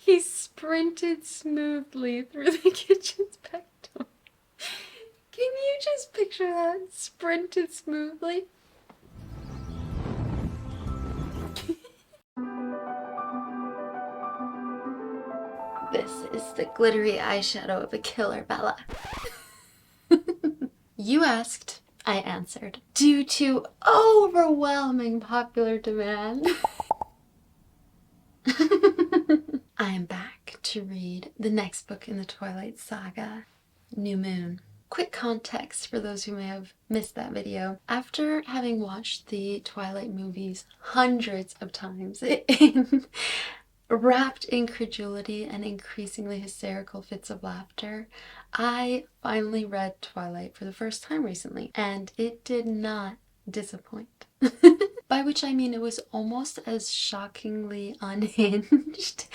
He sprinted smoothly through the kitchen's back door. Can you just picture that? Sprinted smoothly. This is the glittery eyeshadow of a killer, Bella. You asked, I answered. Due to overwhelming popular demand, I am back to read the next book in the Twilight saga, New Moon. Quick context for those who may have missed that video. After having watched the Twilight movies hundreds of times in wrapped incredulity and increasingly hysterical fits of laughter, I finally read Twilight for the first time recently, and it did not disappoint. By which I mean it was almost as shockingly unhinged,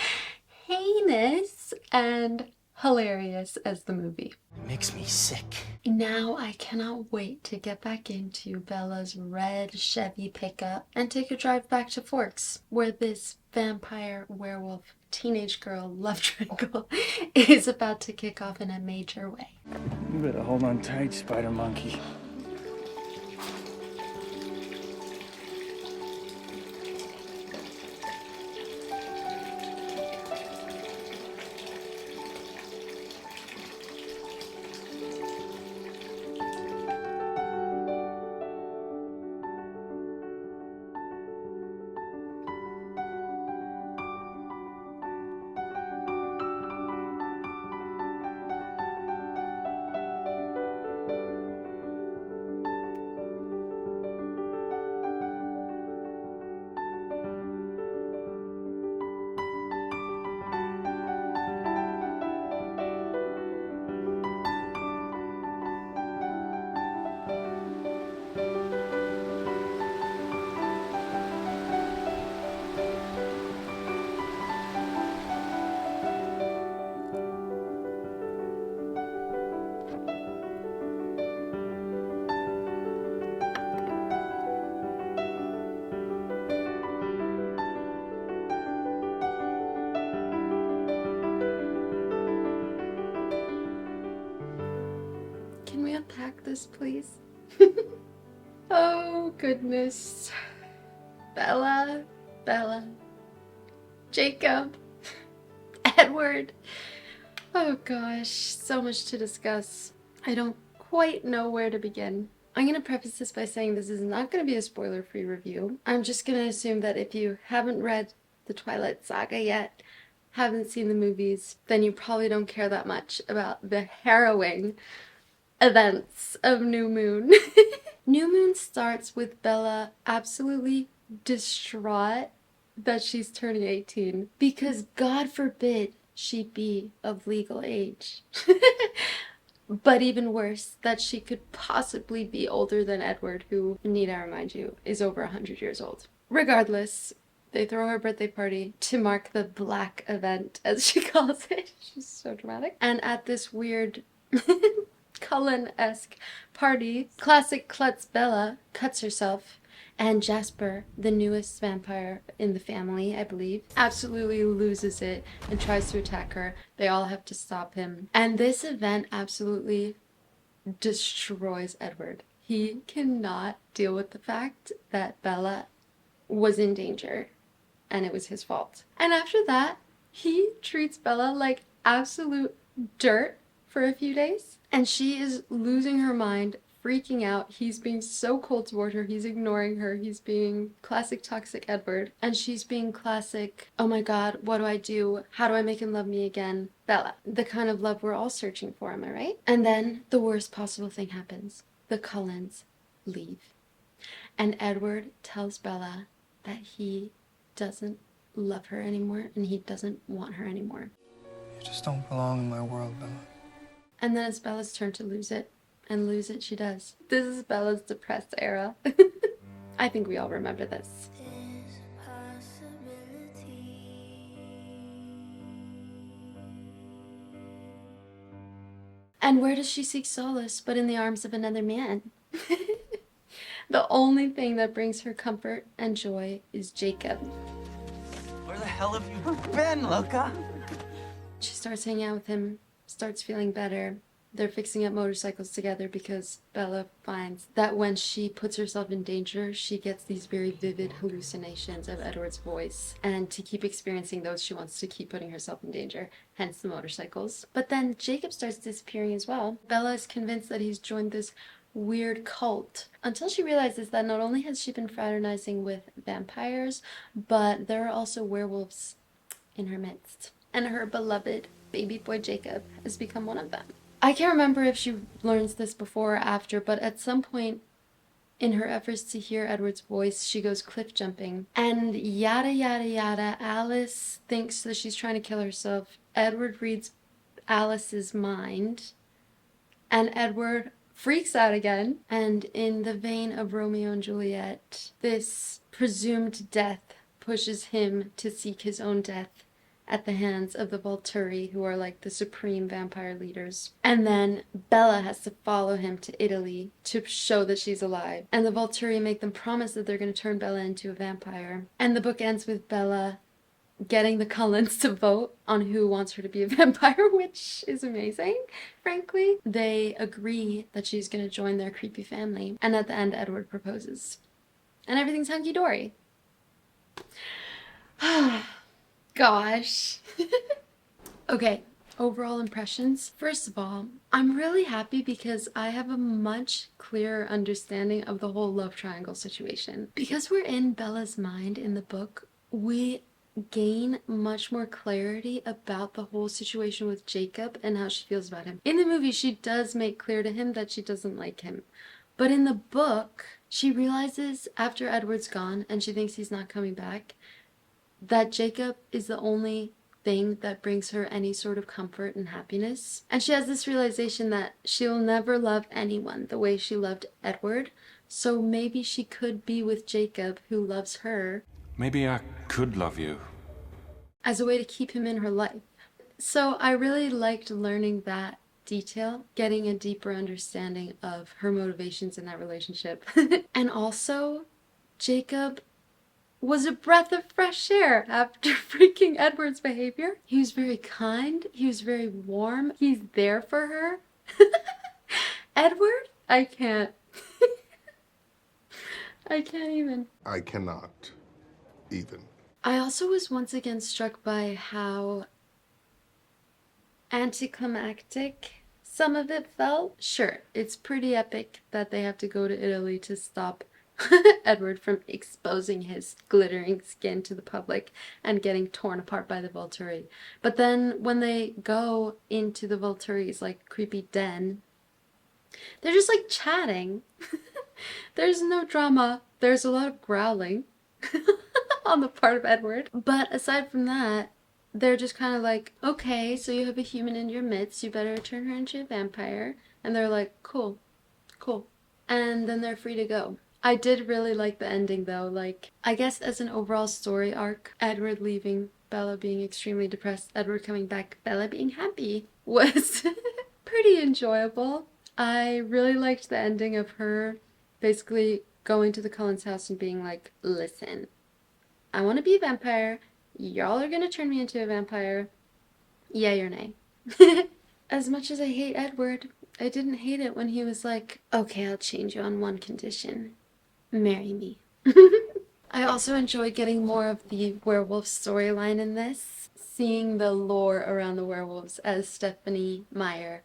heinous, and hilarious as the movie. It makes me sick. Now I cannot wait to get back into Bella's red Chevy pickup and take a drive back to Forks, where this vampire, werewolf, teenage girl love triangle is about to kick off in a major way. You better hold on tight, spider monkey. Can we unpack this, please? Oh, goodness. Bella, Jacob, Edward. Oh gosh, so much to discuss. I don't quite know where to begin. I'm going to preface this by saying this is not going to be a spoiler-free review. I'm just going to assume that if you haven't read the Twilight saga yet, haven't seen the movies, then you probably don't care that much about the harrowing events of New Moon. New Moon starts with Bella absolutely distraught that she's turning 18 because God forbid she be of legal age. But even worse, that she could possibly be older than Edward, who, need I remind you, is over 100 years old. Regardless, they throw her birthday party to mark the black event, as she calls it. She's so dramatic. And at this weird Cullen-esque party, classic klutz Bella cuts herself, and Jasper, the newest vampire in the family, I believe, absolutely loses it and tries to attack her. They all have to stop him. And this event absolutely destroys Edward. He cannot deal with the fact that Bella was in danger and it was his fault. And after that, he treats Bella like absolute dirt for a few days. And she is losing her mind, freaking out. He's being so cold toward her. He's ignoring her. He's being classic toxic Edward. And she's being classic, oh my god, what do I do? How do I make him love me again? Bella. The kind of love we're all searching for, am I right? And then the worst possible thing happens. The Cullens leave. And Edward tells Bella that he doesn't love her anymore and he doesn't want her anymore. You just don't belong in my world, Bella. And then it's Bella's turn to lose it. And lose it she does. This is Bella's depressed era. I think we all remember this. And where does she seek solace but in the arms of another man? The only thing that brings her comfort and joy is Jacob. Where the hell have you been, Loca? She starts hanging out with him, starts feeling better. They're fixing up motorcycles together because Bella finds that when she puts herself in danger, she gets these very vivid hallucinations of Edward's voice. And to keep experiencing those, she wants to keep putting herself in danger, hence the motorcycles. But then Jacob starts disappearing as well. Bella is convinced that he's joined this weird cult until she realizes that not only has she been fraternizing with vampires, but there are also werewolves in her midst. And her beloved baby boy Jacob has become one of them. I can't remember if she learns this before or after, but at some point in her efforts to hear Edward's voice, she goes cliff jumping. And yada yada yada, Alice thinks that she's trying to kill herself. Edward reads Alice's mind, and Edward freaks out again. And in the vein of Romeo and Juliet, this presumed death pushes him to seek his own death at the hands of the Volturi, who are like the supreme vampire leaders. And then Bella has to follow him to Italy to show that she's alive. And the Volturi make them promise that they're going to turn Bella into a vampire. And the book ends with Bella getting the Cullens to vote on who wants her to be a vampire, which is amazing, frankly. They agree that she's going to join their creepy family. And at the end, Edward proposes. And everything's hunky-dory. Gosh. Okay, overall impressions. First of all, I'm really happy because I have a much clearer understanding of the whole love triangle situation. Because we're in Bella's mind in the book, we gain much more clarity about the whole situation with Jacob and how she feels about him. In the movie, she does make clear to him that she doesn't like him. But in the book, she realizes after Edward's gone and she thinks he's not coming back, that Jacob is the only thing that brings her any sort of comfort and happiness. And she has this realization that she'll never love anyone the way she loved Edward, so maybe she could be with Jacob, who loves her. Maybe I could love you. As a way to keep him in her life. So I really liked learning that detail, getting a deeper understanding of her motivations in that relationship. And also, Jacob was a breath of fresh air after freaking Edward's behavior. He was very kind. He was very warm. He's there for her. Edward? I can't. I can't even. I cannot even. I also was once again struck by how anticlimactic some of it felt. Sure, it's pretty epic that they have to go to Italy to stop Edward from exposing his glittering skin to the public and getting torn apart by the Volturi. But then when they go into the Volturi's like creepy den, they're just like chatting. There's no drama. There's a lot of growling on the part of Edward. But aside from that, they're just kind of like, okay, so you have a human in your midst, you better turn her into a vampire. And they're like, cool, cool. And then they're free to go. I did really like the ending though. Like, I guess as an overall story arc, Edward leaving, Bella being extremely depressed, Edward coming back, Bella being happy was pretty enjoyable. I really liked the ending of her basically going to the Cullen's house and being like, listen, I want to be a vampire. Y'all are gonna turn me into a vampire. Yay or nay. As much as I hate Edward, I didn't hate it when he was like, okay, I'll change you on one condition. Marry me. I also enjoyed getting more of the werewolf storyline in this, seeing the lore around the werewolves as Stephanie Meyer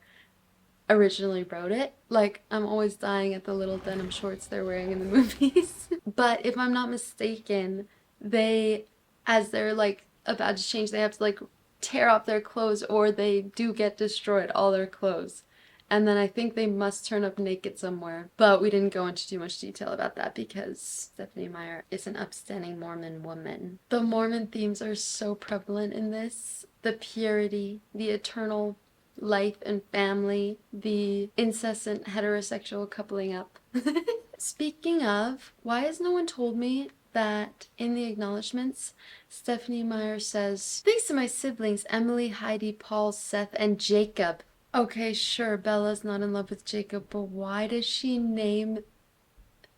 originally wrote it. Like, I'm always dying at the little denim shorts they're wearing in the movies. But if I'm not mistaken, they, as they're like about to change, they have to like tear off their clothes or they do get destroyed, all their clothes. And then I think they must turn up naked somewhere. But we didn't go into too much detail about that because Stephanie Meyer is an upstanding Mormon woman. The Mormon themes are so prevalent in this. The purity, the eternal life and family, the incessant heterosexual coupling up. Speaking of, why has no one told me that in the acknowledgements, Stephanie Meyer says, thanks to my siblings, Emily, Heidi, Paul, Seth, and Jacob. Okay, sure, Bella's not in love with Jacob, but why does she name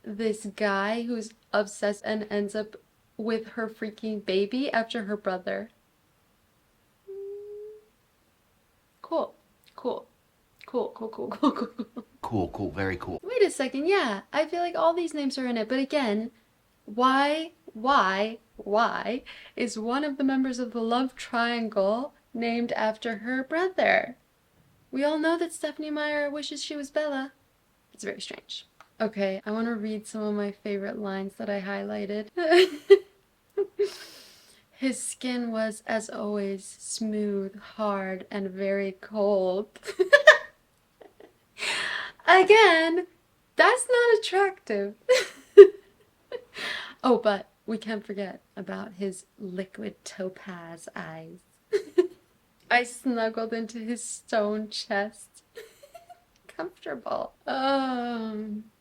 this guy who's obsessed and ends up with her freaking baby after her brother? Cool, cool, cool, cool, cool. Cool, cool, very cool. Wait a second, yeah. I feel like all these names are in it, but again, why is one of the members of the love triangle named after her brother? We all know that Stephanie Meyer wishes she was Bella. It's very strange. Okay, I want to read some of my favorite lines that I highlighted. His skin was, as always, smooth, hard, and very cold. Again, that's not attractive. Oh, but we can't forget about his liquid topaz eyes. I snuggled into his stone chest. Comfortable.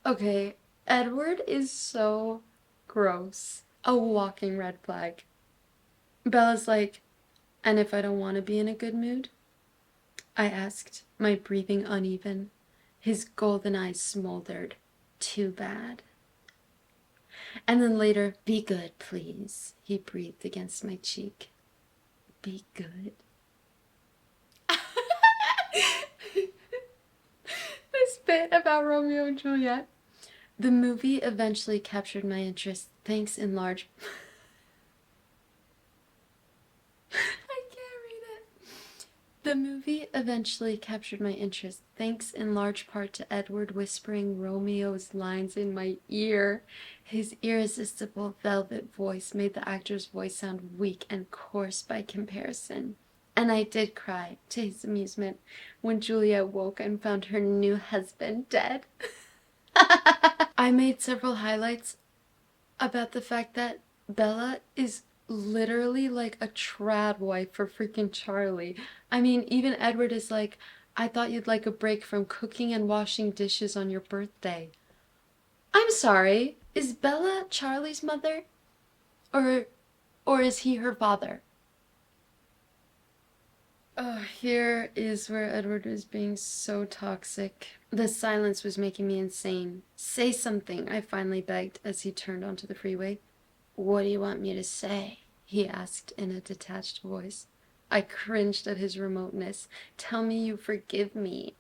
Okay, Edward is so gross. A walking red flag. Bella's like, and if I don't want to be in a good mood? I asked, my breathing uneven. His golden eyes smoldered. Too bad. And then later, be good, please, he breathed against my cheek. Be good. This bit about Romeo and Juliet. The movie eventually captured my interest, thanks in large... I can't read it. The movie eventually captured my interest, thanks in large part to Edward whispering Romeo's lines in my ear. His irresistible velvet voice made the actor's voice sound weak and coarse by comparison. And I did cry, to his amusement, when Juliet woke and found her new husband dead. I made several highlights about the fact that Bella is literally like a trad wife for freaking Charlie. I mean, even Edward is like, I thought you'd like a break from cooking and washing dishes on your birthday. I'm sorry, is Bella Charlie's mother? Or is he her father? Here is where Edward was being so toxic. The silence was making me insane. Say something, I finally begged as he turned onto the freeway. What do you want me to say? He asked in a detached voice. I cringed at his remoteness. Tell me you forgive me.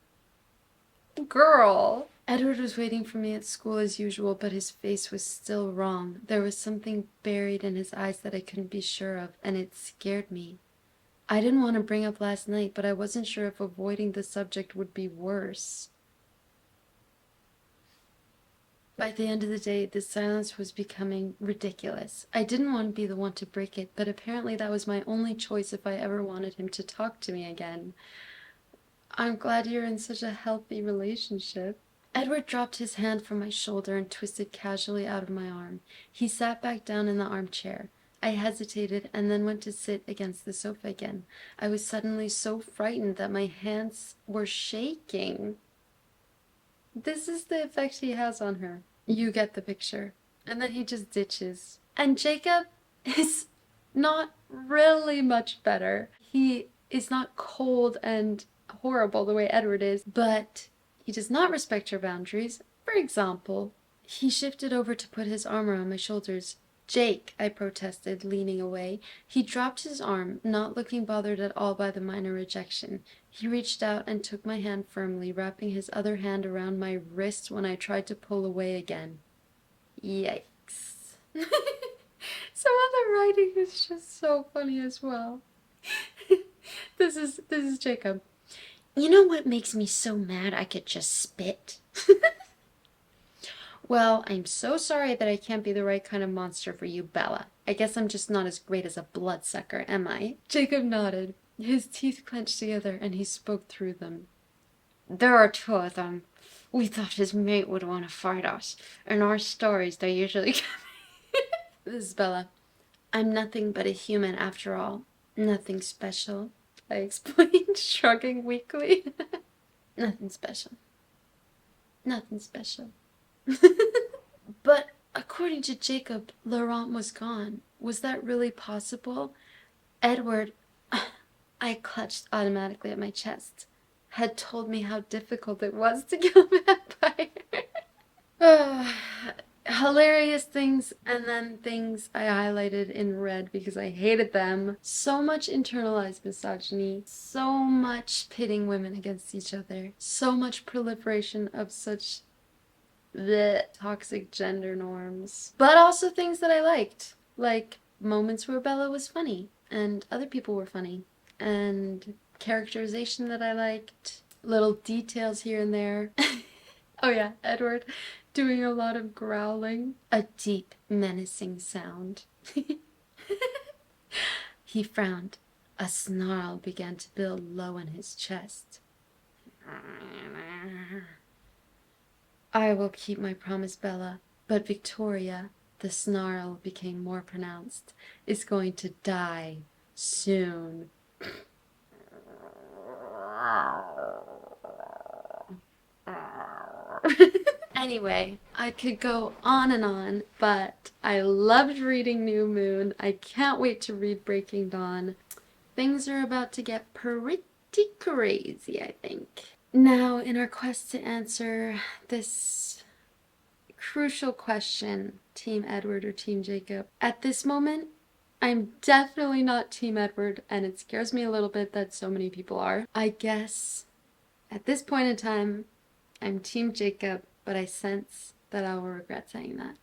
Girl! Edward was waiting for me at school as usual, but his face was still wrong. There was something buried in his eyes that I couldn't be sure of, and it scared me. I didn't want to bring up last night, but I wasn't sure if avoiding the subject would be worse. By the end of the day, the silence was becoming ridiculous. I didn't want to be the one to break it, but apparently that was my only choice if I ever wanted him to talk to me again. I'm glad you're in such a healthy relationship. Edward dropped his hand from my shoulder and twisted casually out of my arm. He sat back down in the armchair. I hesitated and then went to sit against the sofa again. I was suddenly so frightened that my hands were shaking. This is the effect he has on her. You get the picture. And then he just ditches. And Jacob is not really much better. He is not cold and horrible the way Edward is, but he does not respect your boundaries. For example, he shifted over to put his arm around my shoulders. Jake, I protested, leaning away. He dropped his arm, not looking bothered at all by the minor rejection. He reached out and took my hand firmly, wrapping his other hand around my wrist when I tried to pull away again. Yikes. Some of the writing is just so funny as well. This is Jacob. You know what makes me so mad I could just spit? Well, I'm so sorry that I can't be the right kind of monster for you, Bella. I guess I'm just not as great as a bloodsucker, am I? Jacob nodded. His teeth clenched together, and he spoke through them. There are two of them. We thought his mate would want to fight us. In our stories, they usually... This is Bella. I'm nothing but a human after all. Nothing special, I explained, shrugging weakly. Nothing special. Nothing special. But according to Jacob, Laurent was gone. Was that really possible? Edward, I clutched automatically at my chest, had told me how difficult it was to kill a vampire. hilarious things and then things I highlighted in red because I hated them. So much internalized misogyny, so much pitting women against each other, so much proliferation of such the toxic gender norms, but also things that I liked, like moments where Bella was funny and other people were funny, and characterization that I liked, little details here and there. Oh yeah, Edward doing a lot of growling, a deep, menacing sound. He frowned. A snarl began to build low in his chest. I will keep my promise, Bella, but Victoria, the snarl became more pronounced, is going to die soon. Anyway, I could go on and on, but I loved reading New Moon. I can't wait to read Breaking Dawn. Things are about to get pretty crazy, I think. Now, in our quest to answer this crucial question, Team Edward or Team Jacob, at this moment, I'm definitely not Team Edward, and it scares me a little bit that so many people are. I guess at this point in time, I'm Team Jacob, but I sense that I will regret saying that.